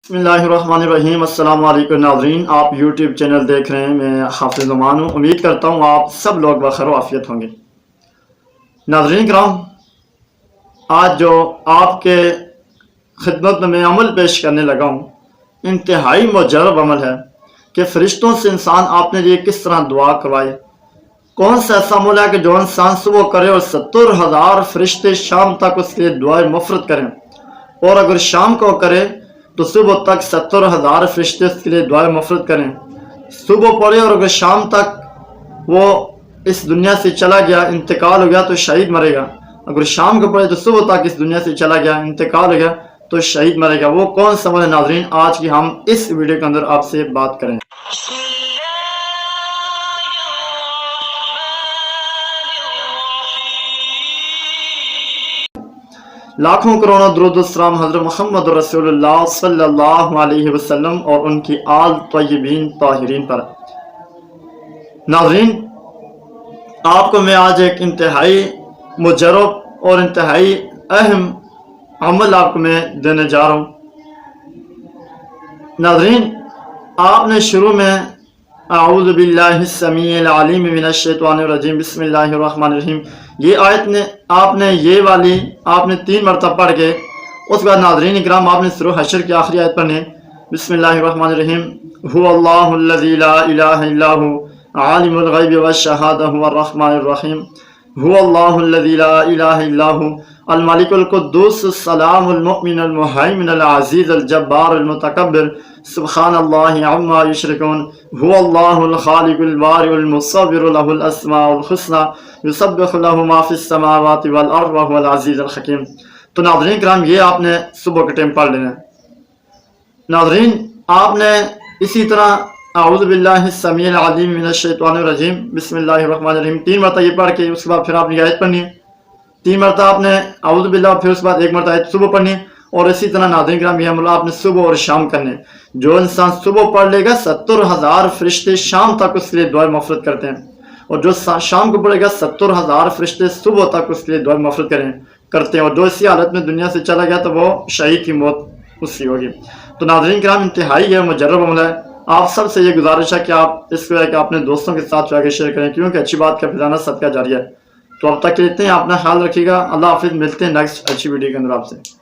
बिस्मिल्लाहिर्रहमानिर्रहीम। अस्सलाम वालेकुम नाज़रीन, आप यूट्यूब चैनल देख रहे हैं। मैं हाफिज़ ज़मान हूँ। उम्मीद करता हूँ आप सब लोग बखैर आफियत होंगे। नाज़रीन किराम, आज जो आपके खिदमत में मैं अमल पेश करने लगा हूँ, इंतहाई मुजर्रब अमल है कि फ़रिश्तों से इंसान अपने लिए किस तरह दुआ करवाए। कौन सा ऐसा अमल है कि जो इंसान सुबह करे और 70,000 फरिश्ते शाम तक उसके लिए दुआ मफ़रत करें, और अगर शाम को करे तो सुबह तक 70,000 फरिश्ते उसके लिए दुआ मफ़रत करें। सुबह पढ़े और अगर शाम तक वो इस दुनिया से चला गया, इंतकाल हो गया, तो शहीद मरेगा। अगर शाम को पढ़े तो सुबह तक इस दुनिया से चला गया, इंतकाल हो गया, तो शहीद मरेगा। वो कौन सा अमल है नाज़रीन, आज की हम इस वीडियो के अंदर आपसे बात करें। लाखों करोड़ों दुरूद सलाम हज़रत मुहम्मद रसूलुल्लाह सल्लल्लाहु अलैहि वसल्लम और उनकी आल तय्यबीन ताहिरीन पर। नाज़रीन, आपको मैं आज एक इंतहाई मुजर्रब और इंतहाई अहम अमल आपको मैं देने जा रहा हूँ। नाज़रीन, आपने शुरू में अऊज़ु बिल्लाहिस समीइल अलीम मिनश शैतानिर रजीम बिस्मिल्लाहिर्रहमानिर्रहीम ये आयत ने आपने 3 मरतबा पढ़ के उसके बाद नाज़रीन इकराम आपने सूरह हशर की आखिरी आयत पढ़नी। बिस्मिल्लाहिर्रहमानिर्रहीम हुवल्लाहुल्लज़ी ला इलाहा इल्ला हु आलिमुल गैबि वश्शहादा हुवर रहमानिर रहीम हुवल्लाहुल्लज़ी ला इलाहा इल्ला हु अल मलिकुल कुद्दूस सलामुल मुमिनुल मुहैमिनुल अज़ीज़ुल जब्बारुल मुतकब्बिर सुब्हानल्लाहि अम्मा युश्रिकून हुवल्लाहुल खालिकुल बारिउल मुसव्विरु लहुल अस्माउल हुस्ना युसब्बिहु लहु मा फिस समावाति वल अर्द व हुवल अज़ीज़ुल हकीम। तो नाज़रीन किराम, ये आपने सुबह के टाइम पढ़ लेना। नाज़रीन, आपने इसी तरह अऊज़ु बिल्लाहिस समीइल अलीम मिनश शैतानिर रजीम बिस्मिल्लाहिर्रहमानिर्रहीम 3 मरतबा ये पढ़ के उसके बाद फिर आपने आयत पढ़नी है। 3 मरतबा आपने अऊज़ु बिल्लाह, फिर उसके बाद 1 मरतबा आयत सुबह पढ़नी है। और इसी तरह नाज़रीन किराम, ये अमल आपने सुबह और शाम करने। जो इंसान सुबह पढ़ लेगा 70,000 फरिश्ते शाम तक उसके लिए दुआ मफ़रत करते हैं, और जो शाम को पढ़ेगा 70,000 फरिश्ते सुबह तक उसके लिए दुआ मफ़रत करते हैं। और जो इसी हालत में दुनिया से चला गया तो वो शहीद की मौत उसकी होगी। तो नाज़रीन किराम, इंतहाई है मुजर्रब अमल है। आप सबसे ये गुजारिश है कि आप इसको है कि अपने दोस्तों के साथ जाकर शेयर करें, क्योंकि अच्छी बात का फिजाना सदका जारी है। तो अब तक लेते हैं, अपना ख्याल रखिएगा। अल्लाह हाफिज़। मिलते हैं नेक्स्ट अच्छी वीडियो के अंदर आपसे।